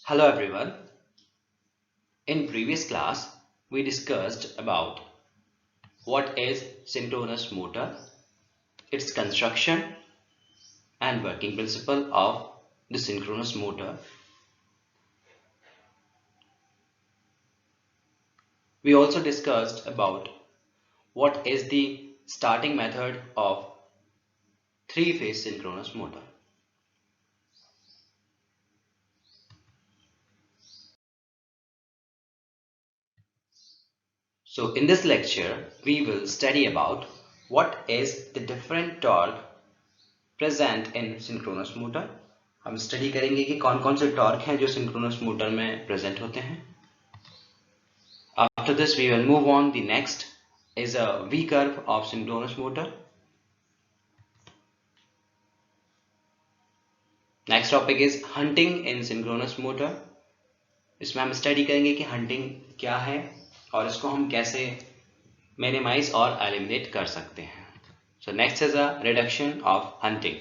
Hello everyone. In previous class, we discussed about what is synchronous motor, its construction and working principle of the synchronous motor. We also discussed about what is the starting method of three-phase synchronous motor. So in this lecture, we will study about what is the different torque present in synchronous motor. हम study करेंगे कि कौन कौन से torque हैं जो synchronous motor में present होते हैं. After this, we will move on. The next is a V curve of synchronous motor. Next topic is hunting in synchronous motor. इसमें हम स्टडी करेंगे कि हंटिंग क्या है और इसको हम कैसे मिनिमाइज और एलिमिनेट कर सकते हैं. So next is a reduction of hunting.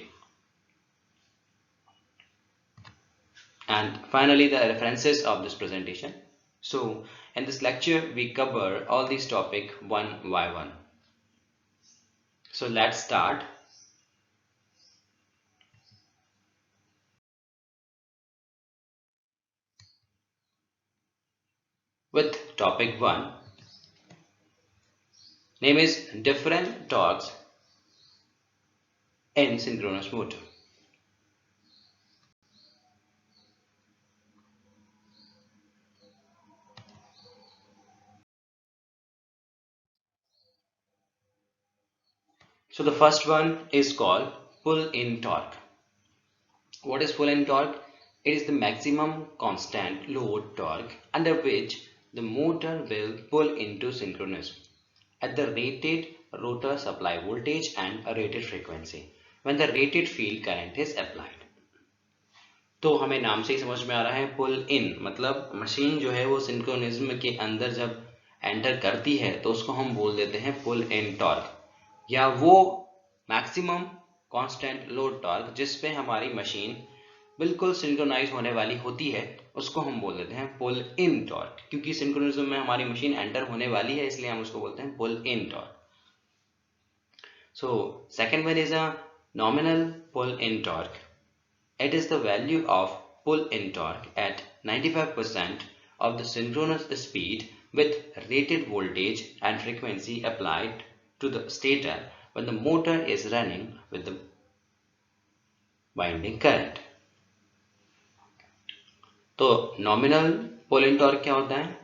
And finally, the references of this presentation. So in this lecture, we cover all these topics one by one. So let's start. With topic 1, name is different torques in synchronous motor. So the first one is called pull-in torque. What is pull-in torque? It is the maximum constant load torque under which the motor will pull into synchronism at the rated rotor supply voltage and a rated frequency when the rated field current is applied. तो हमें नाम से ही समझ में आ रहा है पुल इन मतलब machine जो है वो सिंक्रोनिज्म के अंदर जब एंटर करती है तो उसको हम बोल देते हैं पुल इन टॉर्क या वो मैक्सिमम कांस्टेंट लोड टॉर्क जिस पे हमारी मशीन बिल्कुल सिंक्रोनाइज होने वाली होती है उसको हम बोल देते हैं पुल इन टॉर्क. क्योंकि सिंक्रोनिज्म में हमारी मशीन एंटर होने वाली है इसलिए हम उसको बोलते हैं पुल in torque. So second one is a nominal pull in torque. It is the value of pull-in torque at 95% of the synchronous speed with rated voltage and frequency applied to the stator when the motor is running with the winding current. तो nominal pull-in torque क्या होता है?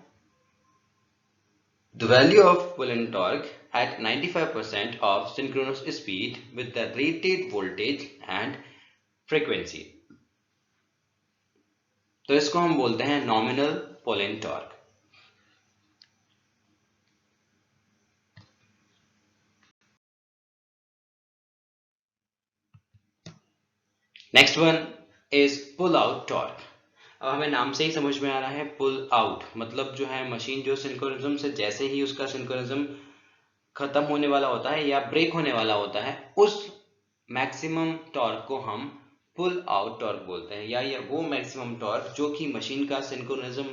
The value of pull-in torque at 95% of synchronous speed with the rated voltage and frequency. तो इसको हम बोलते हैं nominal pull in torque. Next one is pull out torque. अब हमें नाम से ही समझ में आ रहा है पुल आउट मतलब जो है मशीन जो सिंक्रोनिज्म से जैसे ही उसका सिंक्रोनिज्म खत्म होने वाला होता है या ब्रेक होने वाला होता है उस मैक्सिमम टॉर्क को हम पुल आउट टॉर्क बोलते हैं या ये वो मैक्सिमम टॉर्क जो कि मशीन का सिंक्रोनिज्म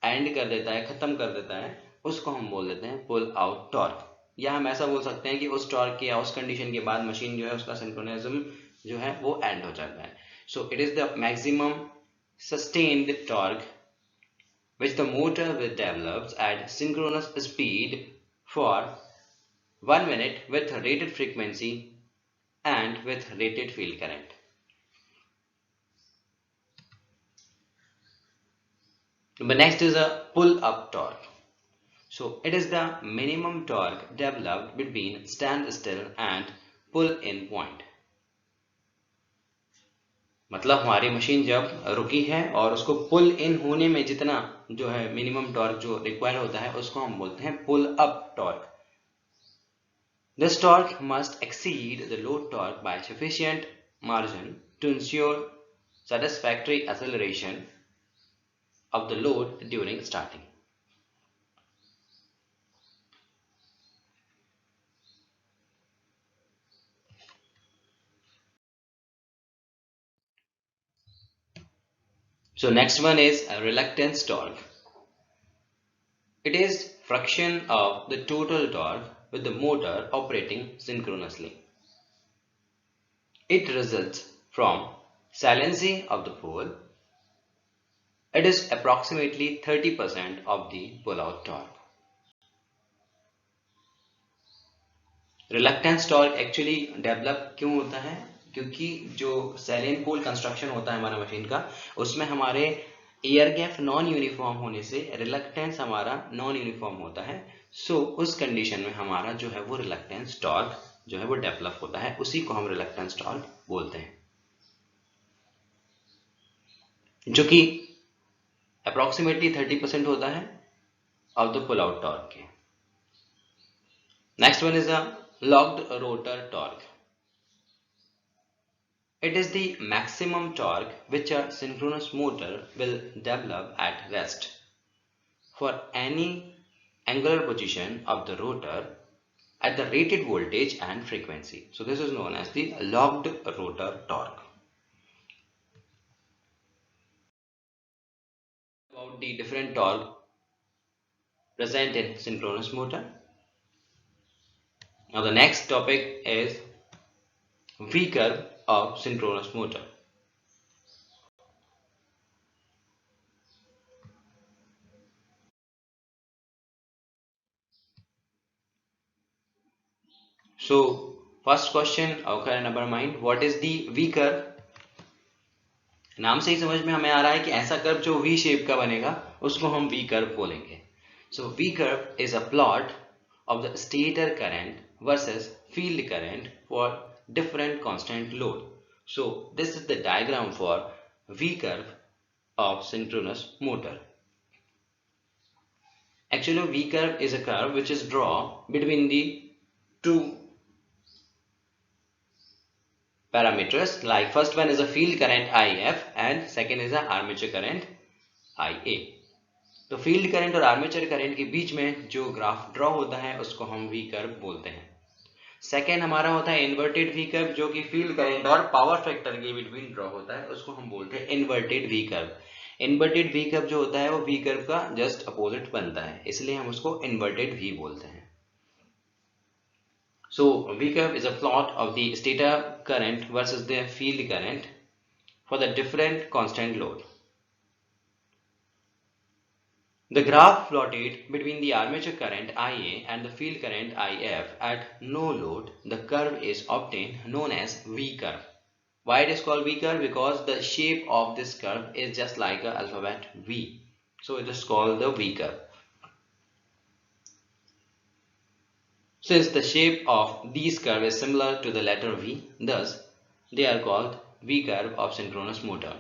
एंड कर देता है खत्म कर देता है उसको हम बोल देते हैं पुल आउट टॉर्क. या हम ऐसा बोल सकते हैं कि उस टॉर्क के या उस कंडीशन के बाद मशीन जो है उसका सिंक्रोनिज्म जो है वो एंड हो जाता है. So it is the maximum sustained torque which the motor will develops at synchronous speed for 1 minute with rated frequency and with rated field current. The next is a pull-up torque. So it is the minimum torque developed between standstill and pull-in point. मतलब हमारी machine जब रुकी है और उसको पुल इन होने में जितना जो है मिनिमम टॉर्क जो रिक्वायर होता है उसको हम बोलते हैं pull up torque. This torque must exceed the load torque by sufficient margin to ensure satisfactory acceleration of the load during starting. So next one is a reluctance torque. It is fraction of the total torque with the motor operating synchronously. It results from saliency of the pole. It is approximately 30% of the pull-out torque. Reluctance torque actually develop क्यों होता है? क्योंकि जो Salian पोल construction होता है हमारा machine का, उसमें हमारे एयर गैप नॉन यूनिफॉर्म होने से रिलक्टेंस हमारा नॉन यूनिफॉर्म होता है. सो उस कंडीशन में हमारा जो है वो रिलक्टेंस टॉर्क जो है वो डेवलप होता है. उसी को हम रिलक्टेंस टॉर्क बोलते हैं, जो कि अप्रोक्सीमेटली 30% होता है of the pull out torque के. Next one is a locked rotor torque. It is the maximum torque which a synchronous motor will develop at rest for any angular position of the rotor at the rated voltage and frequency. So this is known as the locked rotor torque. About the different torque present in synchronous motor. Now the next topic is V curve of synchronous motor. So first question occur in our mind, what is the V curve? नाम से ही समझ में हमें आ रहा है कि ऐसा curve जो V शेप का बनेगा उसको हम V कर्व बोलेंगे. So V curve is a plot of the stator current versus field current for different constant load. So this is the diagram for V curve of synchronous motor. Actually V curve is a curve which is drawn between the two parameters, like first one is a field current IF and second is a armature current IA. तो field current और armature current के बीच में जो graph draw होता है उसको हम we curve बोलते हैं. सेकेंड हमारा होता है इन्वर्टेड वी कर्व, जो कि फील्ड करंट और पावर फैक्टर के बिटवीन ड्रॉ होता है, उसको हम बोलते हैं inverted we curve. Inverted we curve जो होता है वो वी कर्व का जस्ट अपोजिट बनता है, इसलिए हम उसको इन्वर्टेड वी बोलते हैं. So V curve is a plot of the stator current versus the field current for the different constant load. The graph plotted between the armature current IA and the field current IF at no load, the curve is obtained known as V curve. Why it is called V curve? Because the shape of this curve is just like a alphabet V. So it is called the V curve. Since the shape of these curve is similar to the letter V, thus they are called V curve of synchronous motor.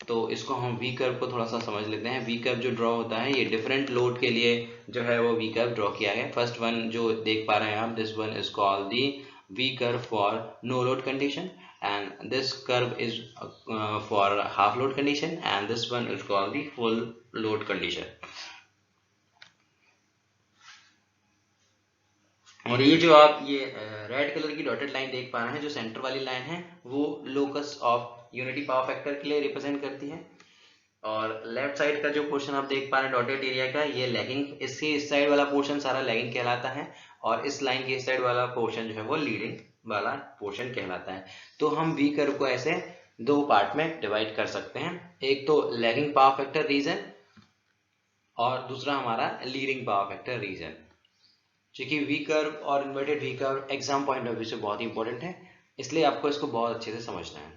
तो इसको हम V curve को थोड़ा सा समझ लेते हैं. V curve जो ड्रॉ होता है ये डिफरेंट लोड के लिए जो है वो V कर्व ड्रॉ किया है. फर्स्ट वन जो देख पा रहे हैं आप, this one is called the V curve for no load condition, and this curve is for half load condition, and this one is called the full load condition. और ये जो आप ये रेड कलर की डॉटेड लाइन देख पा रहे हैं, जो सेंटर वाली लाइन है वो locus of unity power factor के लिए रिप्रेजेंट करती है, और लेफ्ट साइड का जो पोर्शन आप देख पा रहे हैं डॉटेड एरिया का, ये लैगिंग, इसके इस साइड वाला पोर्शन सारा लैगिंग कहलाता है, और इस लाइन के इस साइड वाला पोर्शन जो है वो लीडिंग वाला पोर्शन कहलाता है. तो हम वी कर्व को ऐसे दो पार्ट में डिवाइड कर सकते हैं, एक तो लैगिंग पावर फैक्टर रीजन और दूसरा हमारा लीडिंग पावर फैक्टर रीजन. क्योंकि वी कर्व और inverted we curve exam point of view से बहुत इंपॉर्टेंट है, इसलिए आपको इसको बहुत अच्छे से समझना है.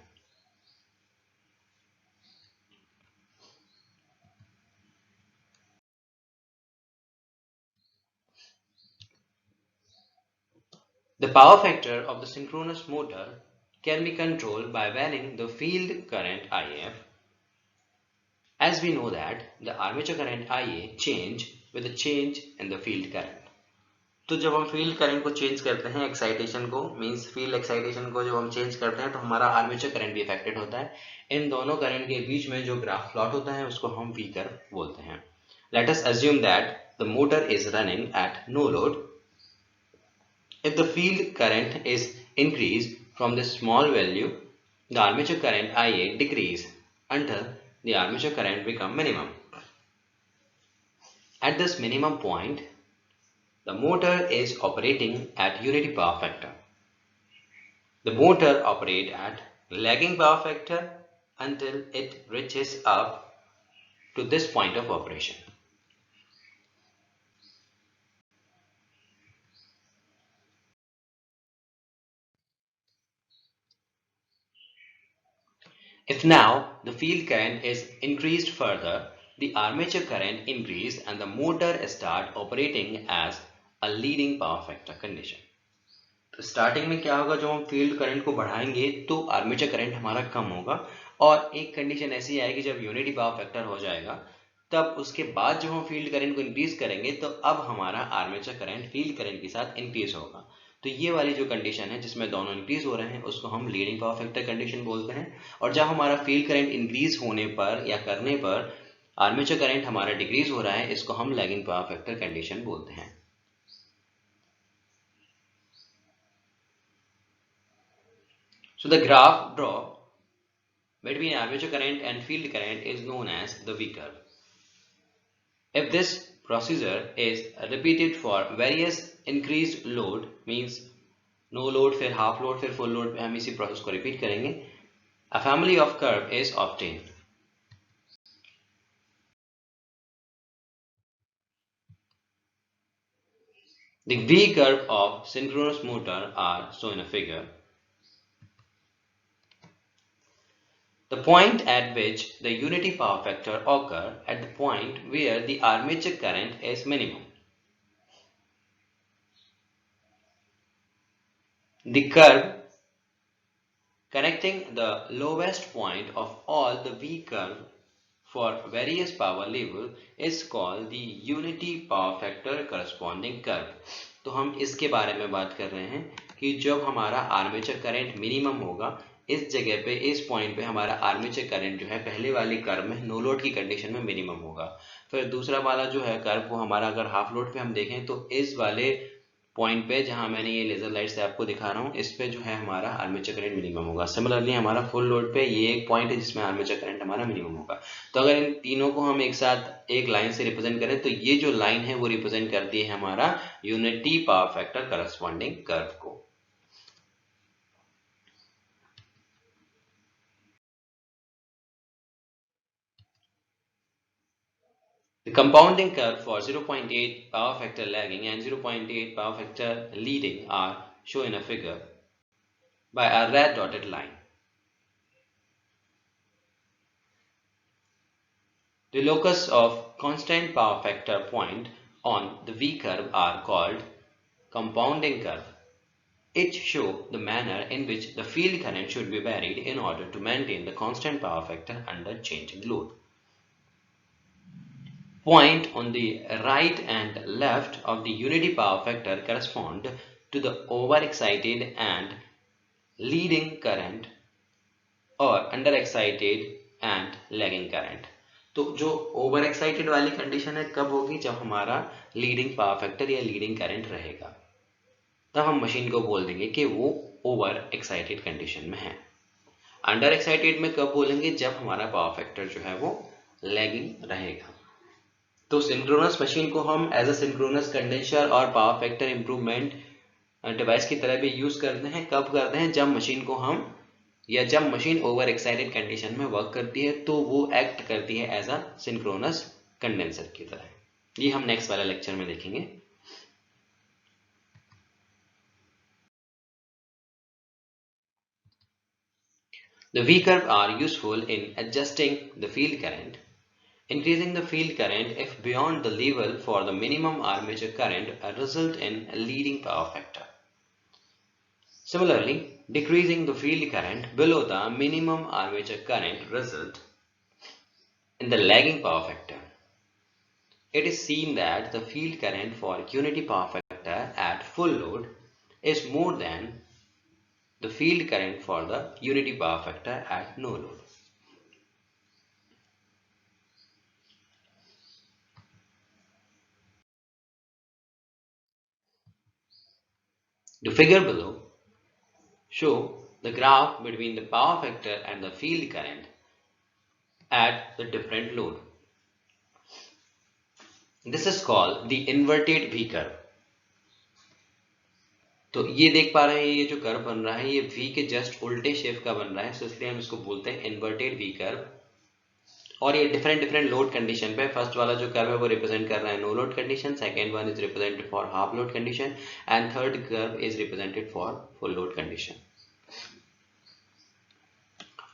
The power factor of the synchronous motor can be controlled by varying the field current IF. As we know that the armature current IA change with the change in the field current. तो जब हम field current को change करते हैं, excitation को, means field excitation को जब हम चेंज करते हैं तो हमारा आर्मेचर करंट भी अफेक्टेड होता है. इन दोनों करंट के बीच में जो ग्राफ प्लॉट होता है उसको हम वी कर्व बोलते हैं. Let us assume that the motor is running at no load. If the field current is increased from this small value, the armature current IA decrease until the armature current become minimum. At this minimum point, the motor is operating at unity power factor. The motor operates at lagging power factor until it reaches up to this point of operation. If now the field current is increased further, the armature current increase and the motor start operating as a leading power factor condition. तो starting में क्या होगा, जब हम field current को बढ़ाएंगे तो armature current हमारा कम होगा और एक कंडीशन ऐसी आएगी जब यूनिटी पावर फैक्टर हो जाएगा, तब उसके बाद जब हम फील्ड करंट को इंक्रीज करेंगे तो अब हमारा आर्मेचर करंट फील्ड करंट के साथ इंक्रीज होगा। तो ये वाली जो कंडीशन है जिसमें दोनों इंक्रीज हो रहे हैं उसको हम लीडिंग पावर फैक्टर कंडीशन बोलते हैं। और जब हमारा फील्ड करंट इंक्रीज होने पर या करने पर आर्मेचर करंट हमारा डिक्रीज हो रहा है, इसको हम लैगिंग पावर फैक्टर कंडीशन बोलते हैं। So the graph draw between armature current and field current is known as the V curve. If this procedure is repeated for various increased load, means no load फिर half load फिर full load पे हम इसी process को repeat करेंगे, a family of curve is obtained. The V curve of synchronous motor are shown in a figure. The point at which the unity power factor occur at the point where the armature current is minimum. The curve connecting the lowest point of all the V curve for various power level is called the unity power factor corresponding curve. तो हम इसके बारे में बात कर रहे हैं कि जब हमारा आर्मेचर करंट मिनिमम होगा, इस जगह पे इस पॉइंट पे हमारा आर्मेचर करंट जो है पहले वाली कर्व में नो लोड की कंडीशन में मिनिमम होगा। फिर दूसरा वाला जो है कर्व को हमारा अगर हाफ लोड पे हम देखें तो इस वाले पॉइंट पे जहां मैंने ये लेजर लाइट से आपको दिखा रहा हूँ, इस पे जो है हमारा आर्मेचर करंट मिनिमम होगा। सिमिलरली हमारा फुल लोड पे ये एक पॉइंट है जिसमें आर्मेचर करंट हमारा मिनिमम होगा। तो अगर इन तीनों को हम एक साथ एक लाइन से रिप्रेजेंट करें तो ये जो लाइन है वो रिप्रेजेंट करती है हमारा unity power factor corresponding curve को। The compounding curve for 0.8 power factor lagging and 0.8 power factor leading are shown in a figure by a red dotted line. The locus of constant power factor point on the V curve are called compounding curve. It shows the manner in which the field current should be varied in order to maintain the constant power factor under changing load. Point on the right and left of the unity power factor correspond to the overexcited and leading current और under excited and lagging current. तो जो over excited वाली condition है कब होगी, जब हमारा leading power factor या लीडिंग करंट रहेगा, तब हम मशीन को बोल देंगे कि वो ओवर एक्साइटेड कंडीशन में है। अंडर एक्साइटेड में कब बोलेंगे, जब हमारा पावर फैक्टर जो है वो लैगिंग रहेगा। तो सिंक्रोनस मशीन को हम एज अ सिंक्रोनस कंडेंसर और पावर फैक्टर इंप्रूवमेंट डिवाइस की तरह भी यूज करते हैं। कब करते हैं, जब मशीन को हम या जब मशीन ओवर एक्साइटेड कंडीशन में वर्क करती है तो वो एक्ट करती है एज अ सिंक्रोनस कंडेंसर की तरह। ये हम नेक्स्ट वाले लेक्चर में देखेंगे। The V curve are useful in adjusting the field current, increasing the field current if beyond the level for the minimum armature current result in a leading power factor. Similarly, decreasing the field current below the minimum armature current result in the lagging power factor. It is seen that the field current for unity power factor at full load is more than the field current for the unity power factor at no load. The figure below show the graph between the power factor and the field current at the different load. This is called the inverted V curve. तो ये देख पा रहे हैं, ये जो curve बन रहा है ये V के जस्ट उल्टे शेप का बन रहा है, तो इसलिए हम इसको बोलते हैं इन्वर्टेड V कर्व। और ये डिफरेंट लोड कंडीशन पे, फर्स्ट वाला जो कर्व है वो रिप्रेजेंट कर रहा है no load condition, second one is represented for half load condition and third curve is represented for full load condition.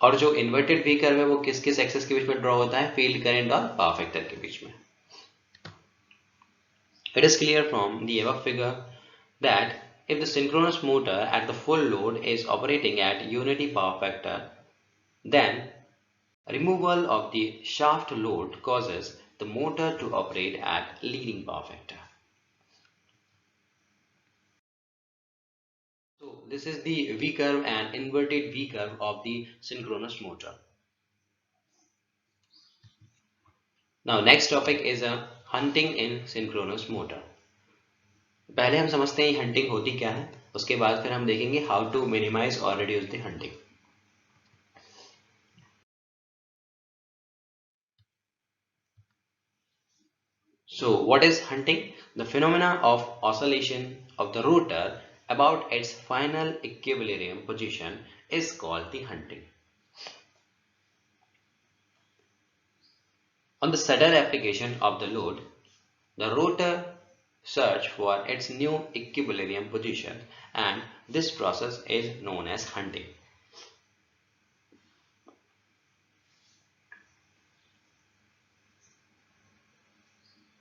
और जो इन्वर्टेड V कर्व है वो किस किस एक्सिस के बीच में ड्रॉ होता है, फील्ड करंट और पावर फैक्टर के बीच में। It is clear from the above figure that if the synchronous motor at the full load is operating at unity power factor, then removal of the shaft load causes the motor to operate at leading power factor. So this is the V curve and inverted V curve of the synchronous motor. Now next topic is a hunting in synchronous motor. पहले हम समझते हैं hunting होती क्या है, उसके बाद फिर हम देखेंगे हाउ टू मिनिमाइज और reduce the hunting. So what is hunting? The phenomena of oscillation of the rotor about its final equilibrium position is called the hunting. On the sudden application of the load, the rotor search for its new equilibrium position, and this process is known as hunting.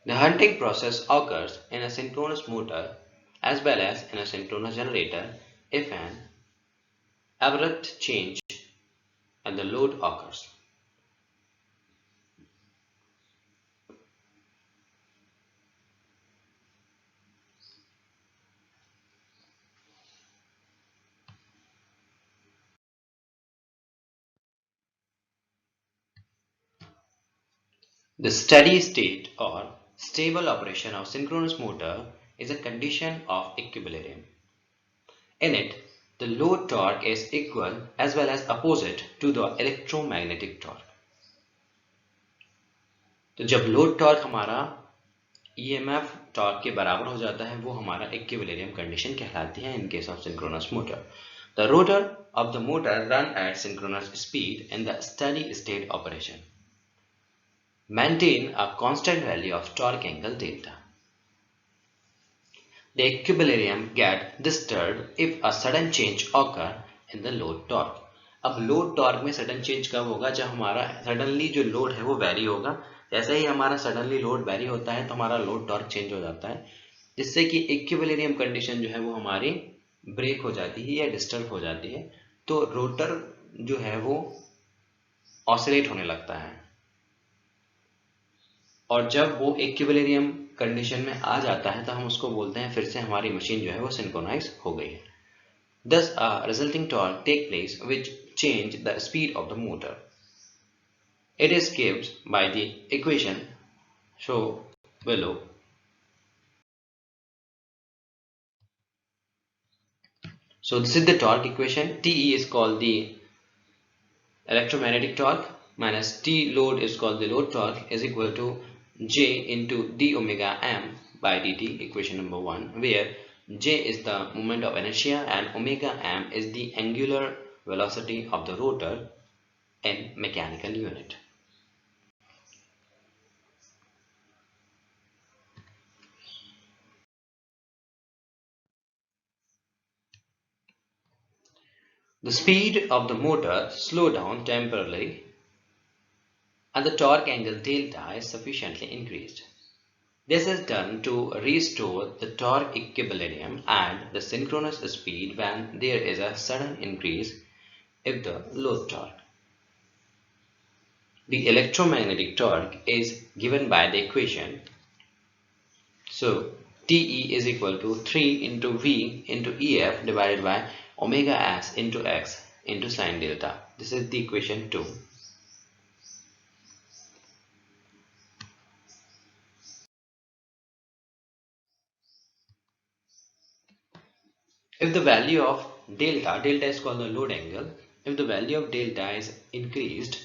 The hunting process occurs in a synchronous motor as well as in a synchronous generator if an abrupt change in the load occurs. The steady state or stable operation of synchronous motor is a condition of equilibrium. In it, the load torque is equal as well as opposite to the electromagnetic torque. तो जब load torque हमारा EMF torque के बराबर हो जाता है वो हमारा इक्विलिब्रियम कंडीशन कहलाती है in case of synchronous motor. The rotor of the motor run at synchronous speed in the steady state operation. Maintain a constant value of torque angle delta. The equilibrium get disturbed if a sudden change occur in the load torque. अब load torque में sudden change कब होगा, जब हमारा suddenly जो load है वो very होगा। जैसे ही हमारा सडनली लोड वेरी होता है तो हमारा लोड टॉर्क चेंज हो जाता है, जिससे कि इक्विलिब्रियम कंडीशन जो है वो हमारी ब्रेक हो जाती है या डिस्टर्ब हो जाती है, तो रोटर जो है वो ऑसिलेट होने लगता है। और जब वो इक्विलिब्रियम कंडीशन में आ जाता है तो हम उसको बोलते हैं फिर से हमारी मशीन जो है वो सिंक्रोनाइज हो गई है। Thus a resulting torque take place which change the speed of the motor. It is given by the equation shown below. So this is the torque equation. Te is called the electromagnetic torque minus T load is called the load torque is equal to J into d omega m by dt, equation number 1, where J is the moment of inertia and omega m is the angular velocity of the rotor in mechanical unit. The speed of the motor slow down temporarily and the torque angle delta is sufficiently increased. This is done to restore the torque equilibrium and the synchronous speed when there is a sudden increase in the load torque. The electromagnetic torque is given by the equation. So Te is equal to 3 into V into EF divided by omega s into x into sine delta. This is the equation 2. If the value of delta is called the load angle, if the value of delta is increased,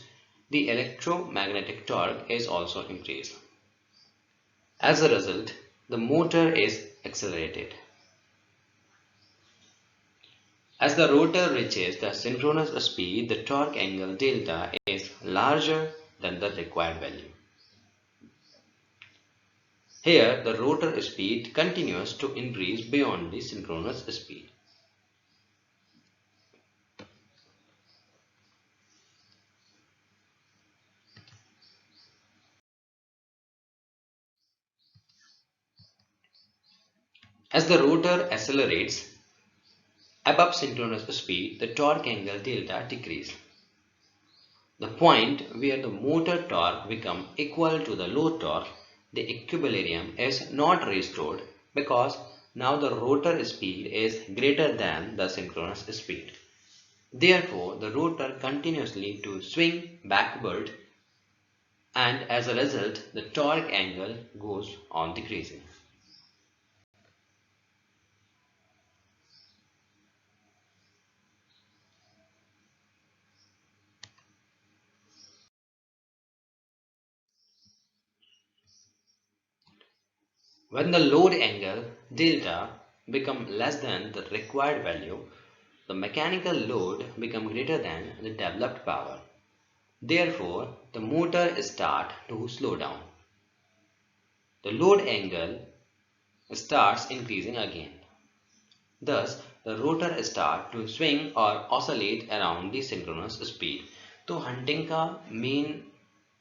the electromagnetic torque is also increased. As a result, the motor is accelerated. As the rotor reaches the synchronous speed, the torque angle delta is larger than the required value. Here, the rotor speed continues to increase beyond the synchronous speed. As the rotor accelerates above synchronous speed, the torque angle delta decreases. The point where the motor torque becomes equal to the load torque, the equilibrium is not restored because now the rotor speed is greater than the synchronous speed. Therefore, the rotor continuously to swing backward, and as a result, the torque angle goes on decreasing. When the load angle delta becomes less than the required value, the mechanical load becomes greater than the developed power. Therefore, the motor starts to slow down. The load angle starts increasing again. Thus, the rotor starts to swing or oscillate around the synchronous speed. तो hunting का main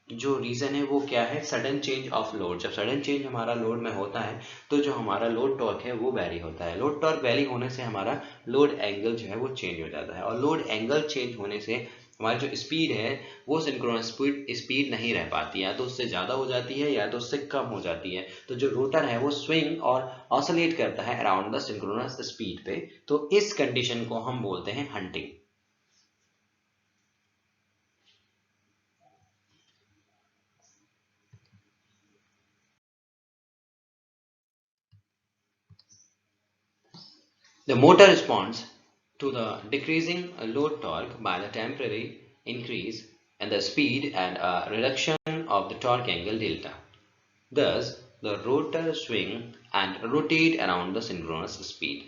जो reason है वो क्या है? Sudden change of load. जब sudden change हमारा load में होता है तो जो हमारा लोड टॉर्क है वो वैरी होता है. लोड टॉर्क वैरी होने से हमारा लोड एंगल जो है वो चेंज हो जाता है, और लोड एंगल चेंज होने से हमारी जो स्पीड है वो सिंक्रोनस स्पीड नहीं रह पाती, या तो उससे ज़्यादा हो जाती है या तो उससे कम हो जाती है. तो जो रोटर है वो स्विंग और ऑसिलेट करता है अराउंड द सिंक्रोनस स्पीड पे. तो इस कंडीशन को हम बोलते हैं hunting. The motor responds to the decreasing load torque by the temporary increase in the speed and a reduction of the torque angle delta. Thus, the rotor swing and rotate around the synchronous speed.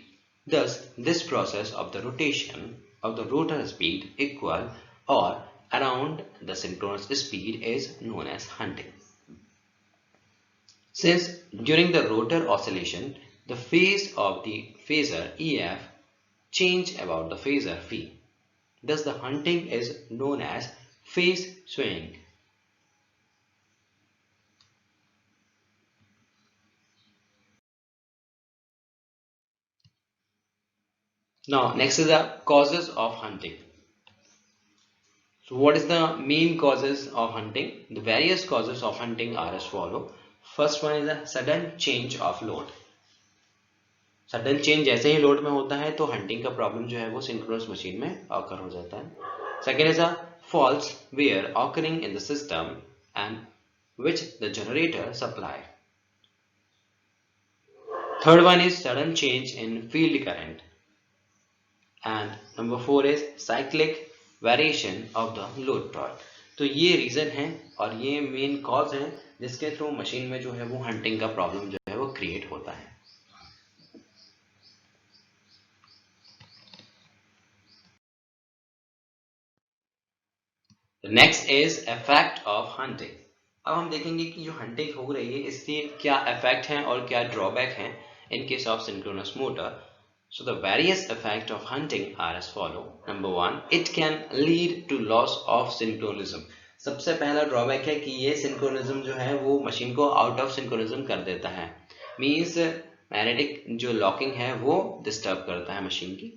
Thus, this process of the rotation of the rotor speed equal or around the synchronous speed is known as hunting. Since during the rotor oscillation, the phase of the phasor EF change about the phasor phi. Thus, the hunting is known as phase swing. Now, next is the causes of hunting. So, what is the main causes of hunting? The various causes of hunting are as follow. First one is the sudden change of load. Sudden change जैसे ही load में होता है तो hunting का problem जो है वो synchronous machine में ऑकर हो जाता है. Second is a faults were occurring in the system and which the generator supply. Third one is sudden change in field current. And number four is cyclic variation of the load torque. तो ये reason है और ये main cause है जिसके through machine में जो है वो हंटिंग का प्रॉब्लम जो है वो क्रिएट होता है. Next is effect of hunting. अब हम देखेंगे कि जो हंटिंग हो रही है इससे क्या इफेक्ट है और क्या ड्रॉबैक है in case of synchronous motor. So the various effects of hunting are as follow. Number one, it can lead to loss of synchronism. सबसे पहला ड्रॉबैक है कि ये सिंक्रोनिज्म जो है वो मशीन को आउट ऑफ सिंक्रोनिज्म कर देता है. मीन्स मैग्नेटिक जो लॉकिंग है वो डिस्टर्ब करता है मशीन की.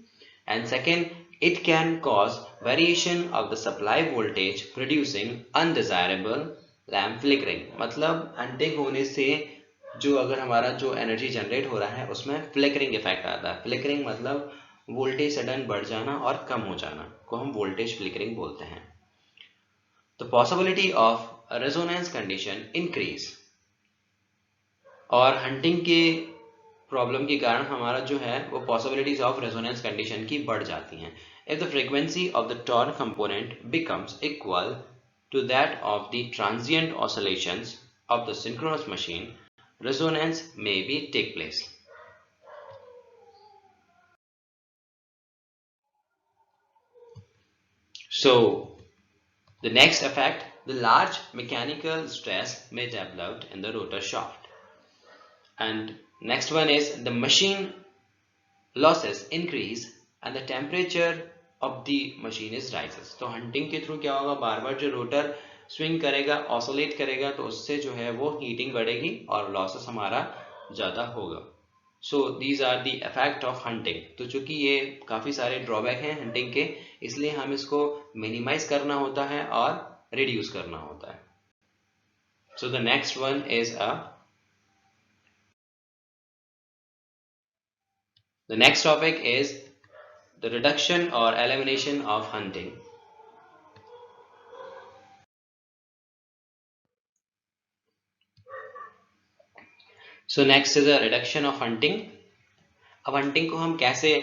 And second, it can cause variation of the supply voltage producing undesirable lamp flickering. मतलब hunting होने से जो अगर हमारा जो एनर्जी जनरेट हो रहा है उसमें फ्लिकरिंग इफेक्ट आता है. फ्लिकरिंग मतलब वोल्टेज सडन बढ़ जाना और कम हो जाना को हम वोल्टेज फ्लिकरिंग बोलते हैं. The possibility of resonance condition increase. और हंटिंग के प्रॉब्लम के कारण हमारा जो है वो पॉसिबिलिटीज ऑफ रेजोनेंस कंडीशन की बढ़ जाती हैं. If the frequency of the torque component becomes equal to that of the transient oscillations of the synchronous machine, resonance may be take place. So the next effect, the large mechanical stress may develop in the rotor shaft. And next one is the machine losses increase and the temperature of the machine is rises. तो hunting के through क्या होगा, बार बार जो rotor swing करेगा, ऑसोलेट करेगा, तो उससे जो है वो हीटिंग बढ़ेगी और लॉसेस हमारा ज़्यादा होगा. So these are the effect of hunting. तो चूंकि ये काफ़ी सारे ड्रॉबैक हैं हंटिंग के, इसलिए हम इसको मिनिमाइज करना होता है और रिड्यूस करना होता है. So the next one is the next topic is the reduction or elimination of hunting. So next is a reduction of hunting. अब hunting को हम कैसे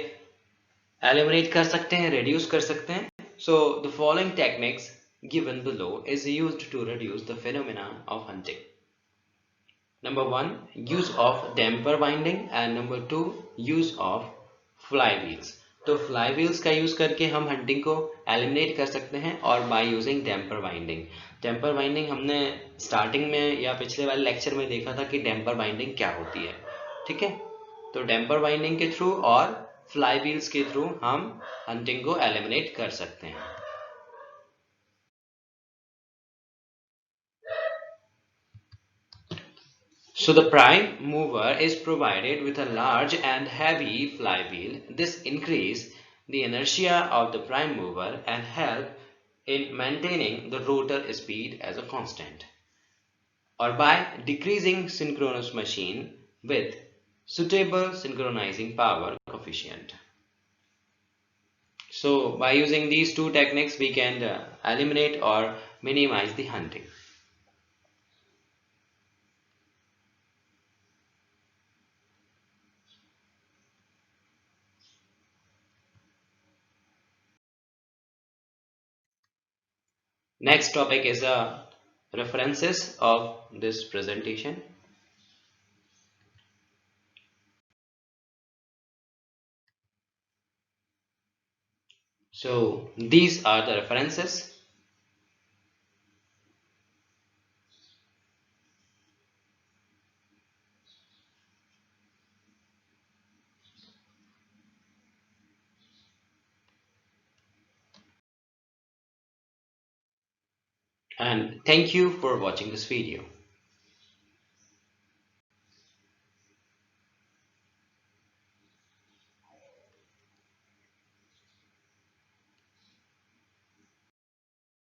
eliminate कर सकते हैं, reduce कर सकते हैं? So the following techniques given below is used to reduce the phenomena of hunting. Number 1, use of damper winding and number 2, use of flywheels. तो flywheels का यूज करके हम हंटिंग को एलिमिनेट कर सकते हैं और by using damper winding. Damper winding हमने स्टार्टिंग में या पिछले वाले लेक्चर में देखा था कि डैम्पर वाइंडिंग क्या होती है. ठीक है, तो डैम्पर वाइंडिंग के थ्रू और फ्लाईव्हील्स के थ्रू हम हंटिंग को एलिमिनेट कर सकते हैं. So the prime mover is provided with a large and heavy flywheel. This increase the inertia of the prime mover and help in maintaining the rotor speed as a constant, or by decreasing synchronous machine with suitable synchronizing power coefficient. So by using these two techniques we can eliminate or minimize the hunting. Next topic is references of this presentation. So these are the references. And thank you for watching this video.